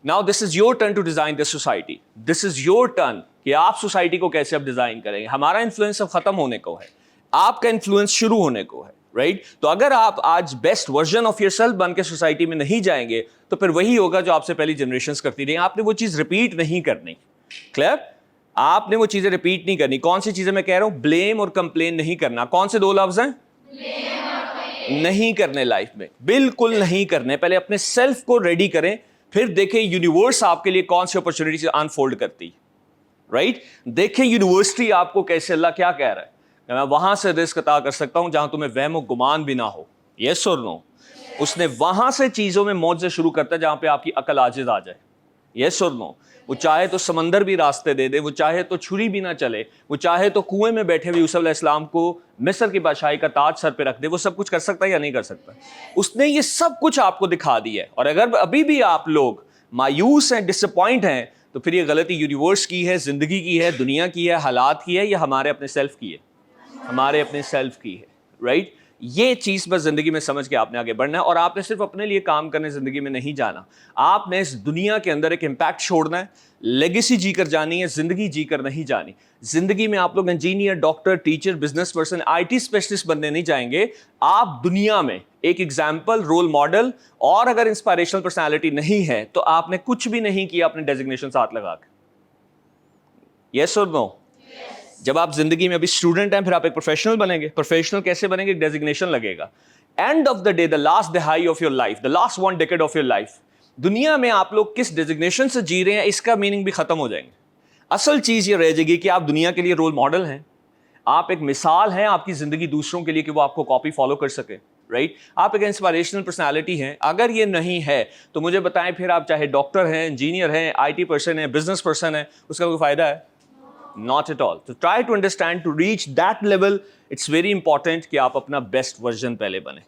Now this is your turn to design this society. This is your turn کہ آپ society کو کیسے اب ڈیزائن کریں گے. ہمارا انفلوئنس اب ختم ہونے کو ہے, آپ کا انفلوئنس شروع ہونے کو ہے, رائٹ. تو اگر آپ آج best version of yourself بن کے سوسائٹی میں نہیں جائیں گے تو پھر وہی ہوگا جو آپ سے پہلی جنریشنز کرتی رہی. آپ نے وہ چیز ریپیٹ نہیں کرنی. کلیئر؟ آپ نے وہ چیزیں ریپیٹ نہیں کرنی. کون سی چیزیں میں کہہ رہا ہوں؟ بلیم اور کمپلین نہیں کرنا. کون سے 2 لفظ ہیں؟ نہیں کرنے لائف میں, بالکل نہیں کرنے. پہلے اپنے سیلف کو ریڈی کریں, پھر دیکھیں یونیورس آپ کے لیے کون سی اپرچونیٹی انفولڈ کرتی, رائٹ. دیکھیں یونیورسٹی آپ کو کیسے, اللہ کیا کہہ رہا ہے کہ میں وہاں سے رزق عطا کر سکتا ہوں جہاں تمہیں وہم و گمان بھی نہ ہو. یس اور نو؟ اس نے وہاں سے چیزوں میں موت سے شروع کرتا ہے جہاں پہ آپ کی عقل عاجز آ جائے. یس اور نو؟ وہ چاہے تو سمندر بھی راستے دے دے, وہ چاہے تو چھری بھی نہ چلے, وہ چاہے تو کنویں میں بیٹھے ہوئے یوسف علیہ السلام کو مصر کی بادشاہی کا تاج سر پہ رکھ دے. وہ سب کچھ کر سکتا ہے یا نہیں کر سکتا؟ اس نے یہ سب کچھ آپ کو دکھا دیا ہے. اور اگر ابھی بھی آپ لوگ مایوس ہیں, ڈس اپوائنٹ ہیں, تو پھر یہ غلطی یونیورس کی ہے, زندگی کی ہے, دنیا کی ہے, حالات کی ہے, یا ہمارے اپنے سیلف کی ہے؟ ہمارے اپنے سیلف کی ہے, رائٹ. یہ چیز بس زندگی میں سمجھ کے آپ نے آگے بڑھنا ہے. اور آپ نے صرف اپنے لیے کام کرنے زندگی میں نہیں جانا, آپ نے اس دنیا کے اندر ایک امپیکٹ چھوڑنا ہے, لیگیسی جی کر جانی ہے, زندگی جی کر نہیں جانی. زندگی میں آپ لوگ engineer, doctor, teacher, business person, I T specialist بننے نہیں جائیں گے. آپ دنیا میں ایک ایگزامپل, رول ماڈل, اور اگر انسپائریشنل پرسنالٹی نہیں ہے تو آپ نے کچھ بھی نہیں کیا اپنے ڈیزگنیشن ساتھ لگا کے. یس اور نو؟ جب آپ زندگی میں ابھی اسٹوڈنٹ ہیں, پھر آپ ایک پروفیشنل بنیں گے. پروفیشنل کیسے بنیں گے؟ ایک ڈیزگنیشن لگے گا. End of the day, the last دہائی of your life, the last 1 decade of your life, دنیا میں آپ لوگ کس ڈیزگنیشن سے جی رہے ہیں اس کا میننگ بھی ختم ہو جائیں گے. اصل چیز یہ رہ جائے گی کہ آپ دنیا کے لیے رول ماڈل ہیں, آپ ایک مثال ہیں آپ کی زندگی دوسروں کے لیے کہ وہ آپ کو کاپی فالو کر سکے, رائٹ. آپ ایک انسپائریشنل پرسنالٹی ہیں. اگر یہ نہیں ہے تو مجھے بتائیں پھر آپ چاہے ڈاکٹر ہیں, انجینئر ہیں, آئی ٹی پرسن ہیں, بزنس پرسن ہیں, اس کا کوئی فائدہ ہے؟ Not at all. So try to understand, to reach that level, it's very important کہ آپ اپنا بیسٹ ورژن پہلے بنیں.